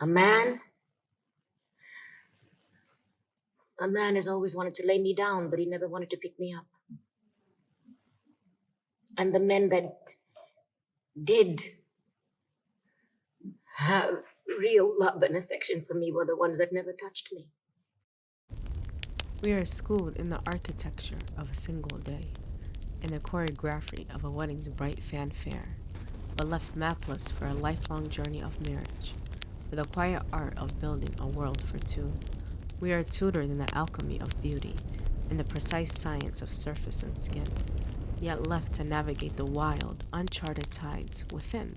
A man has always wanted to lay me down, but he never wanted to pick me up. And the men that did have real love and affection for me were the ones that never touched me. We are schooled in the architecture of a single day, in the choreography of a wedding's bright fanfare, but left mapless for a lifelong journey of marriage, for the quiet art of building a world for two. We are tutored in the alchemy of beauty, in the precise science of surface and skin, yet left to navigate the wild, uncharted tides within.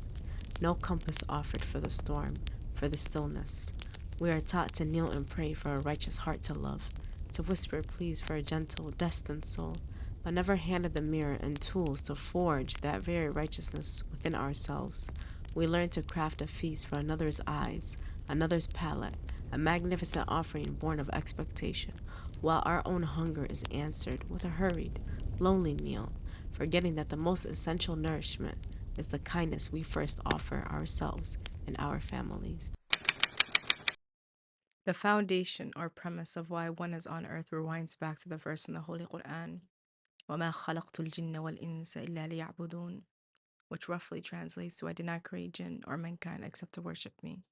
No compass offered for the storm, for the stillness. We are taught to kneel and pray for a righteous heart to love, to whisper pleas for a gentle, destined soul, but never handed the mirror and tools to forge that very righteousness within ourselves. We learn to craft a feast for another's eyes, another's palate, a magnificent offering born of expectation, while our own hunger is answered with a hurried, lonely meal, forgetting that the most essential nourishment is the kindness we first offer ourselves and our families. The foundation or premise of why one is on earth rewinds back to the verse in the Holy Quran, وَمَا خَلَقْتُ الْجِنَّ وَالْإِنسَ إِلَّا لِيَعْبُدُونَ, which roughly translates to I did not create jinn or mankind except to worship me.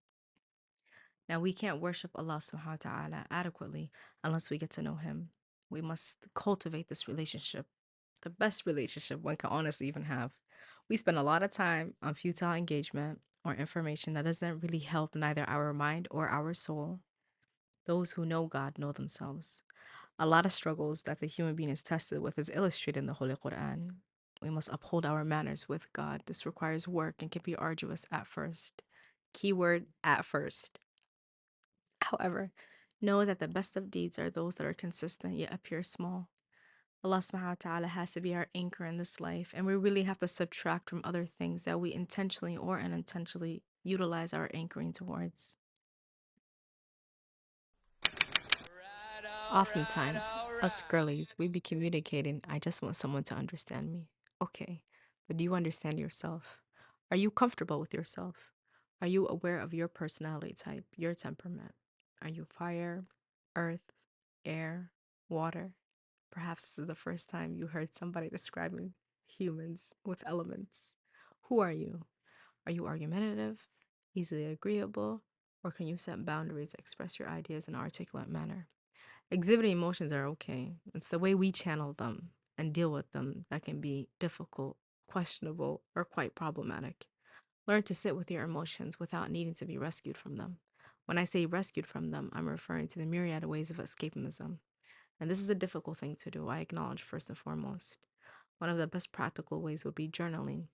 Now we can't worship Allah subhanahu wa ta'ala adequately unless we get to know Him. We must cultivate this relationship, the best relationship one can honestly even have. We spend a lot of time on futile engagement or information that doesn't really help neither our mind or our soul. Those who know God know themselves. A lot of struggles that the human being is tested with is illustrated in the Holy Quran. We must uphold our manners with God. This requires work and can be arduous at first. Keyword at first. However, know that the best of deeds are those that are consistent yet appear small. Allah subhanahu wa ta'ala has to be our anchor in this life, and we really have to subtract from other things that we intentionally or unintentionally utilize our anchoring towards. Oftentimes, us girlies, we be communicating, I just want someone to understand me. Okay, but do you understand yourself? Are you comfortable with yourself? Are you aware of your personality type, your temperament? Are you fire, earth, air, water? Perhaps this is the first time you heard somebody describing humans with elements. Who are you? Are you argumentative, easily agreeable, or can you set boundaries, express your ideas in an articulate manner? Exhibiting emotions are okay. It's the way we channel them and deal with them that can be difficult, questionable, or quite problematic. Learn to sit with your emotions without needing to be rescued from them. When I say rescued from them, I'm referring to the myriad ways of escapism. And this is a difficult thing to do, I acknowledge first and foremost. One of the best practical ways would be journaling.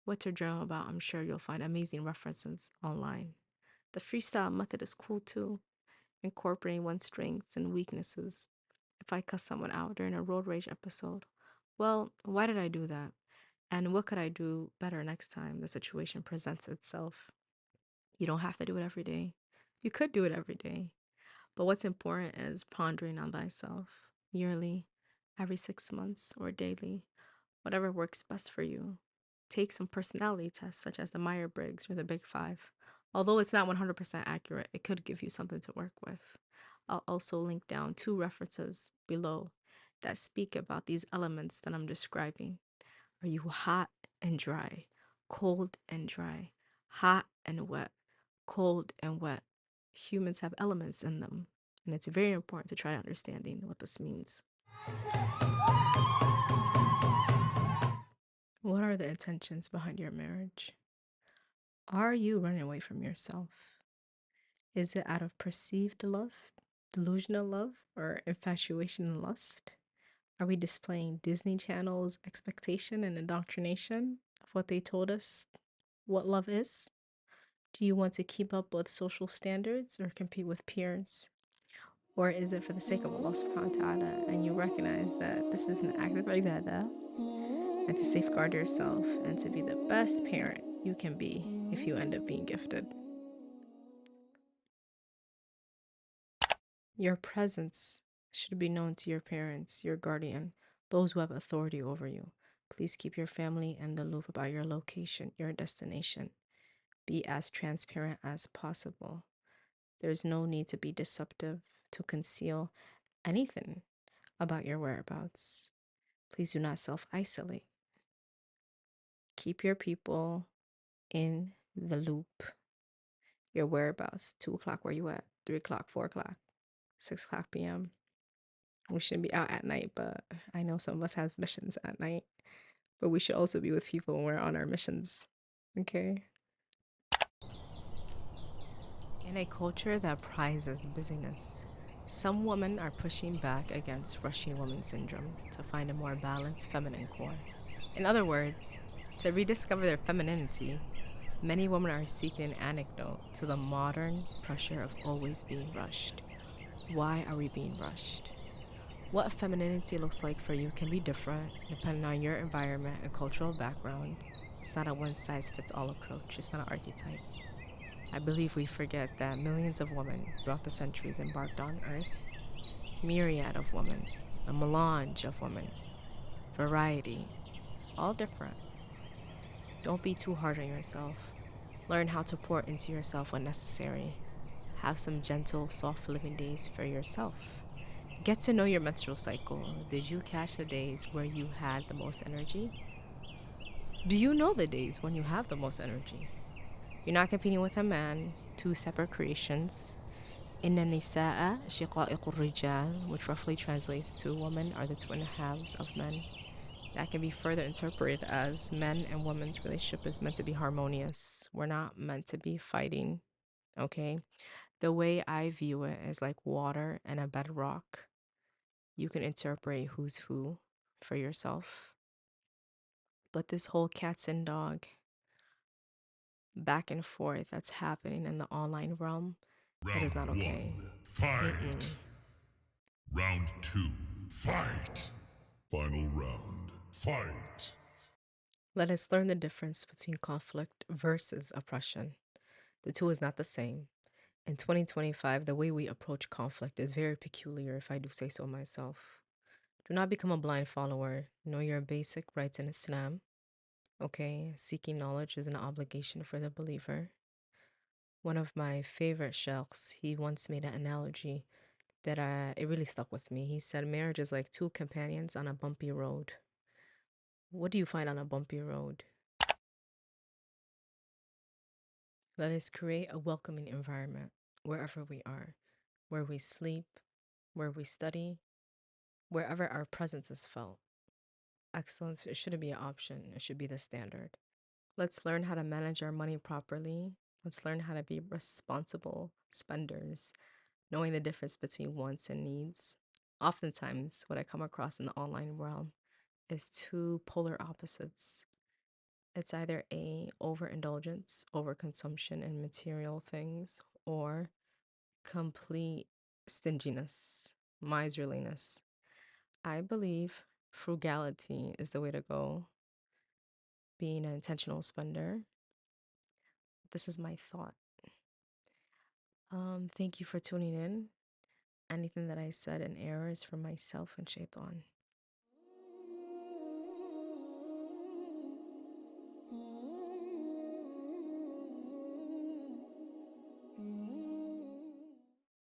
What to journal about, I'm sure you'll find amazing references online. The freestyle method is cool too, incorporating one's strengths and weaknesses. If I cuss someone out during a road rage episode, well, why did I do that? And what could I do better next time the situation presents itself? You don't have to do it every day. You could do it every day. But what's important is pondering on thyself yearly, every 6 months, or daily, whatever works best for you. Take some personality tests, such as the Myers-Briggs or the Big Five. Although it's not 100% accurate, it could give you something to work with. I'll also link down 2 references below that speak about these elements that I'm describing. Are you hot and dry, cold and dry, hot and wet, cold and wet? Humans have elements in them, and it's very important to try understanding what this means. What are the intentions behind your marriage? Are you running away from yourself? Is it out of perceived love, delusional love, or infatuation and lust? Are we displaying Disney Channel's expectation and indoctrination of what they told us what love is? Do you want to keep up with social standards or compete with peers? Or is it for the sake of Allah subhanahu wa ta'ala and you recognize that this is an act of ibadah and to safeguard yourself and to be the best parent you can be if you end up being gifted? Your presence should be known to your parents, your guardian, those who have authority over you. Please keep your family in the loop about your location, your destination. Be as transparent as possible. There's no need to be deceptive, to conceal anything about your whereabouts. Please do not self isolate. Keep your people in the loop. Your whereabouts, 2 o'clock, where you at? 3 o'clock, 4 o'clock, 6 o'clock p.m. We shouldn't be out at night, but I know some of us have missions at night. But we should also be with people when we're on our missions. Okay? In a culture that prizes busyness, some women are pushing back against rushing woman syndrome to find a more balanced feminine core. In other words, to rediscover their femininity, many women are seeking an antidote to the modern pressure of always being rushed. Why are we being rushed? What femininity looks like for you can be different depending on your environment and cultural background. It's not a one size fits all approach, it's not an archetype. I believe we forget that millions of women throughout the centuries embarked on Earth, myriad of women, a melange of women, variety, all different. Don't be too hard on yourself. Learn how to pour into yourself when necessary. Have some gentle, soft living days for yourself. Get to know your menstrual cycle. Did you catch the days where you had the most energy? Do you know the days when you have the most energy? You're not competing with a man, two separate creations. إن النساء شقائق الرجال, which roughly translates to women are the twin halves of men. That can be further interpreted as men and women's relationship is meant to be harmonious. We're not meant to be fighting, okay? The way I view it is like water and a bedrock. You can interpret who's who for yourself. But this whole cats and dog back and forth that's happening in the online realm, it is not Round okay. one, fight. Mm-mm. Round two, fight. Final round, fight. Let us learn the difference between conflict versus oppression. The two is not the same. In 2025, the way we approach conflict is very peculiar, if I do say so myself. Do not become a blind follower. Know your basic rights in Islam. Okay, seeking knowledge is an obligation for the believer. One of my favorite sheikhs, he once made an analogy that it really stuck with me. He said marriage is like two companions on a bumpy road. What do you find on a bumpy road? Let us create a welcoming environment wherever we are, where we sleep, where we study, wherever our presence is felt. Excellence, it shouldn't be an option, it should be the standard. Let's learn how to manage our money properly. Let's learn how to be responsible spenders, knowing the difference between wants and needs. Oftentimes, what I come across in the online realm is two polar opposites. It's either a overindulgence, overconsumption in material things, or complete stinginess, miserliness. I believe frugality is the way to go, being an intentional spender. This is my thought. Thank you for tuning in. Anything that I said in error is from myself and Shaitan.